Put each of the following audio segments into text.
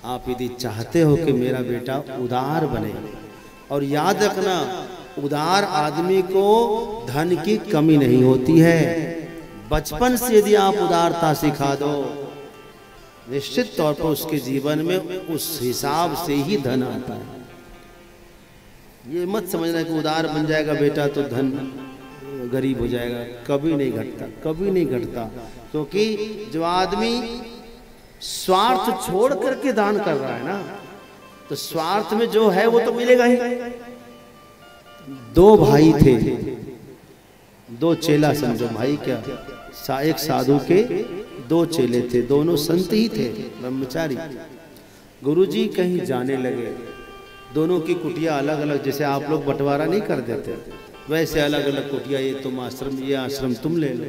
आप यदि चाहते हो कि मेरा बेटा उदार बने, और याद रखना उदार आदमी को धन की कमी नहीं होती है। बचपन से यदि आप उदारता सिखा दो, निश्चित तौर पर उसके जीवन में उस हिसाब से ही धन आता है। ये मत समझना कि उदार बन जाएगा बेटा तो धन गरीब हो जाएगा, कभी नहीं घटता, कभी नहीं घटता। क्योंकि जो आदमी स्वार्थ छोड़ करके दान कर रहा है ना, तो स्वार्थ में जो है वो तो मिलेगा ही। दो भाई थे, दो चेला समझो भाई क्या, एक साधु के दो चेले थे, दोनों संत ही थे, ब्रह्मचारी। गुरुजी कहीं जाने लगे, दोनों की कुटिया अलग अलग, जैसे आप लोग बंटवारा नहीं कर देते वैसे अलग अलग कुटिया, ये तुम आश्रम, ये आश्रम तुम ले लो।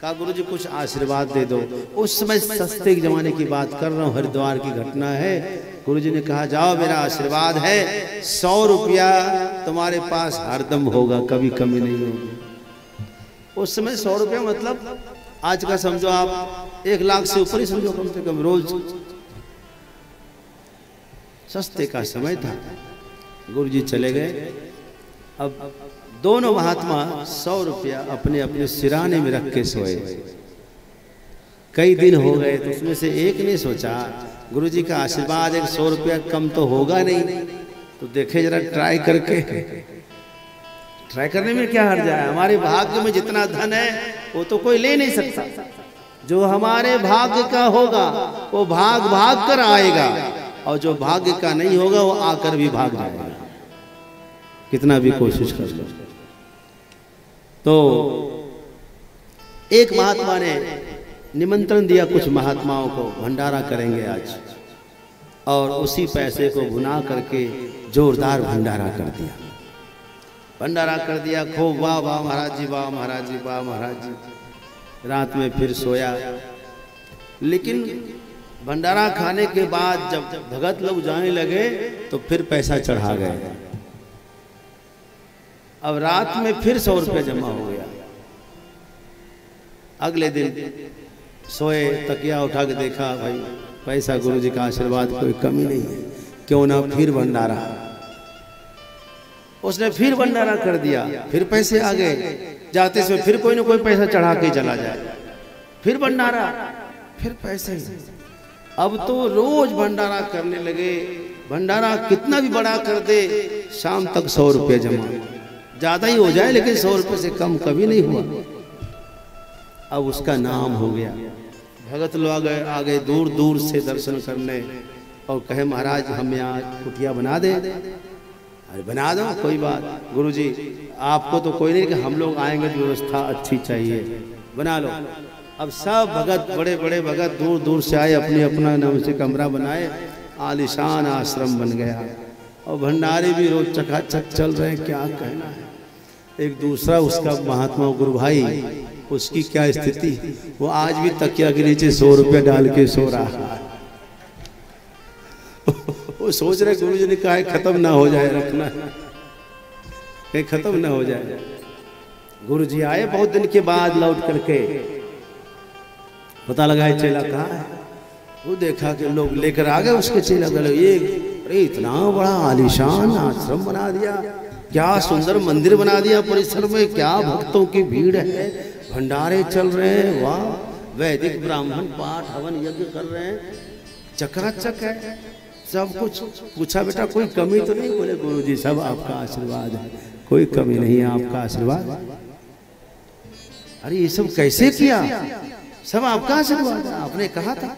कहा गुरुजी कुछ आशीर्वाद दे दो। उस समय सस्ते जमाने की बात कर रहा हूँ, हरिद्वार की घटना है। गुरुजी ने कहा जाओ मेरा आशीर्वाद है, 100 रुपया तुम्हारे पास हरदम होगा, कभी कमी नहीं होगी। उस समय 100 रुपया मतलब आज का समझो आप 1 लाख से ऊपर ही समझो, कम से कम रोज सस्ते का समय था। गुरुजी चले गए। अब दोनों महात्मा 100 रुपया अपने अपने सिराने में रख के सोए। कई दिन हो गए तो उसमें से एक ने सोचा गुरुजी का आशीर्वाद, 100 रुपया कम तो होगा नहीं, तो देखे जरा ट्राई करके। ट्राई करने में क्या हर्ज है, हमारे भाग्य में जितना धन है वो तो कोई ले नहीं सकता। जो हमारे भाग्य का होगा वो भाग भाग कर आएगा, और जो भाग्य का नहीं होगा वो आकर भी भाग जाएगा, कितना भी कोशिश कर लो। तो एक महात्मा ने निमंत्रण दिया कुछ महात्माओं को, भंडारा करेंगे आज, और उसी पैसे को भुना करके जोरदार भंडारा कर दिया। भंडारा कर दिया खूब, वाह वाह महाराज जी, वाह महाराज जी, वाह महाराज जी। रात में फिर सोया। लेकिन भंडारा खाने के बाद जब भगत लोग जाने लगे तो फिर पैसा चढ़ा गए। अब रात में फिर 100 रुपया जमा हो गया। अगले दिन सोए, तकिया उठा के देखा, भाई पैसा गुरुजी का आशीर्वाद, कोई कमी नहीं है, क्यों ना फिर भंडारा। उसने फिर भंडारा कर दिया, फिर पैसे आ गए। जाते समय फिर कोई ना कोई पैसा चढ़ा के चला जाए, फिर भंडारा, फिर पैसे। अब तो रोज भंडारा करने लगे। भंडारा कितना भी बड़ा कर दे, शाम तक 100 रुपये जमा, ज्यादा ही हो जाए लेकिन 100 रुपये से कम कभी नहीं हुआ। अब उसका नाम हो गया। भगत लोग आ गए दूर दूर से दर्शन करने, और कहे महाराज हम यहाँ कुटिया बना दे। अरे बना दो, कोई बात, गुरुजी आपको तो कोई नहीं कि हम लोग आएंगे तो व्यवस्था अच्छी चाहिए, बना लो। अब सब भगत, बड़े बड़े भगत दूर दूर से आए, अपने अपना नाम से कमरा बनाए, आलीशान आश्रम बन गया। और भंडारे भी रोज चकाचक चल रहे हैं, क्या कहना है। एक दूसरा उसका महात्मा गुरु भाई, उसकी क्या स्थिति, वो आज भी तकिया के नीचे 100 रुपया डाल के सो रहा है। वो सोच रहे गुरुजी ने कहा खत्म ना हो जाए, रखना कहीं खत्म ना हो जाए। गुरुजी आए बहुत दिन के बाद लौट करके, पता लगा चेला कहाँ है। वो देखा कि लोग लेकर आ गए उसके चेला को, ये अरे इतना बड़ा आलीशान आश्रम बना दिया, क्या सुंदर मंदिर बना दिया परिसर में, क्या भक्तों की भीड़ है, भंडारे चल रहे हैं, वाह, वैदिक ब्राह्मण पाठ हवन यज्ञ कर रहे हैं, चकाचक है सब कुछ। पूछा बेटा कोई कमी तो नहीं? बोले गुरुजी सब आपका आशीर्वाद है, कोई कमी नहीं है, आपका आशीर्वाद। अरे ये सब कैसे किया? सब आपका आशीर्वाद है, आपने कहा था,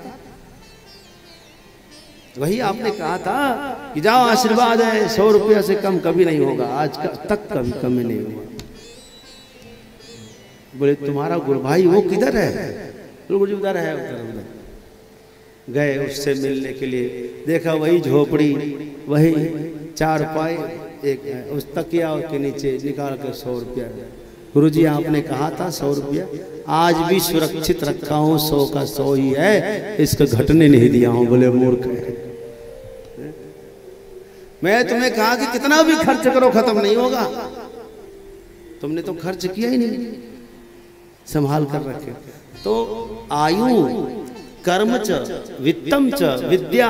वही आपने कहा था कि जाओ आशीर्वाद है, 100 रुपया से कम कभी नहीं होगा, आज तक कभी कमी नहीं होगा। बोले तुम्हारा गुरु भाई वो किधर है? गुरुजी उधर है, उधर। गए उससे मिलने के लिए, देखा वही झोपड़ी, वही 4 पाए, एक उस तकिया के नीचे निकाल कर 100 रुपया। गुरुजी आपने कहा था 100 रुपया, आज भी सुरक्षित रखा हूँ, 100 का 100 ही है, इसको घटने नहीं दिया हूँ। बोले मूर्ख, मैं तुम्हें कहा कि कितना भी खर्च करो खत्म नहीं होगा, तुमने तो खर्च किया ही नहीं, संभाल कर रखे। तो आयु कर्म च वित्तम च विद्या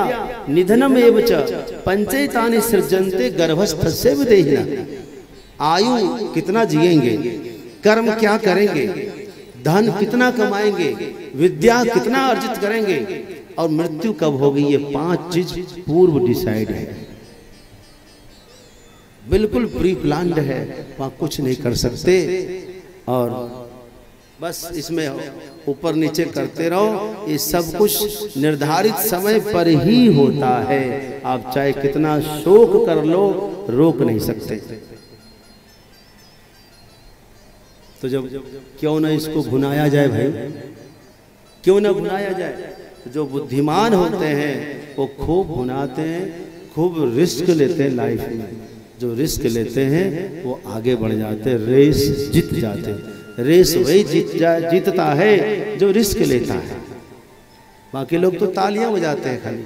निधनम एव च पंचैतानि सृजन्ते गर्भस्थस्य विदेहिना। आयु कितना जिएंगे, कर्म क्या करेंगे, धन कितना कमाएंगे, विद्या कितना अर्जित करेंगे और मृत्यु कब होगी, ये 5 चीज पूर्व डिसाइड है, बिल्कुल प्री प्लान्ड है, वहां कुछ नहीं कर सकते। और बस इसमें ऊपर नीचे करते रहो, ये सब कुछ निर्धारित समय पर ही होता है। आप चाहे कितना शोक कर लो, रोक नहीं सकते। तो जब क्यों ना इसको भुनाया जाए भाई, क्यों ना भुनाया जाए। जो बुद्धिमान होते हैं वो खूब भुनाते हैं, खूब रिस्क लेते हैं लाइफ में। जो रिस्क लेते हैं वो आगे बढ़ जाते हैं, रेस जीत जाते हैं। रेस वही जीतता है जो रिस्क लेता है। बाकी लोग तो तालियां बजाते हैं खाली।